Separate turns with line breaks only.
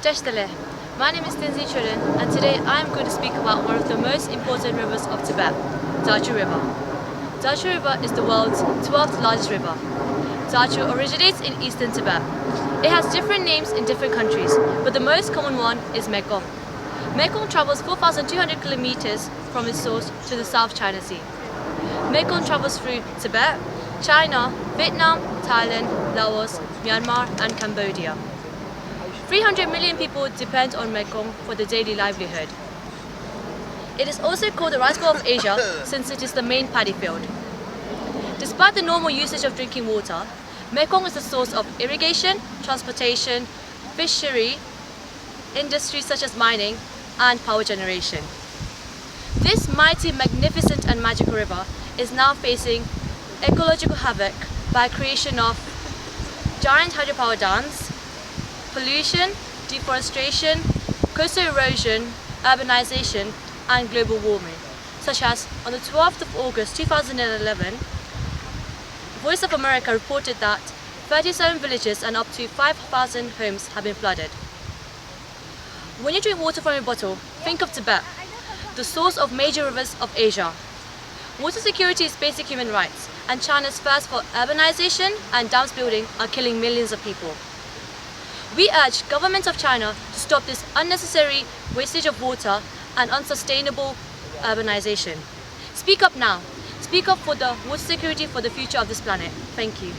Teshtale. My name is Tenzin Choedon, and today I am going to speak about one of the most important rivers of Tibet, Dachu River. Dachu River is the world's 12th largest river. Dachu originates in eastern Tibet. It has different names in different countries, but the most common one is Mekong. Mekong travels 4,200 kilometers from its source to the South China Sea. Mekong travels through Tibet, China, Vietnam, Thailand, Laos, Myanmar and Cambodia. 300 million people depend on Mekong for their daily livelihood. It is also called the rice bowl of Asia since it is the main paddy field. Despite the normal usage of drinking water, Mekong is the source of irrigation, transportation, fishery, industries such as mining and power generation. This mighty, magnificent and magical river is now facing ecological havoc by creation of giant hydropower dams, pollution, deforestation, coastal erosion, urbanization and global warming, such as on the 12th of August 2011, Voice of America reported that 37 villages and up to 5,000 homes have been flooded. When you drink water from a bottle, think of Tibet, the source of major rivers of Asia. Water security is basic human rights, and China's thirst for urbanization and dams building are killing millions of people. We urge government of China to stop this unnecessary wastage of water and unsustainable urbanization. Speak up now. Speak up for the water security for the future of this planet. Thank you.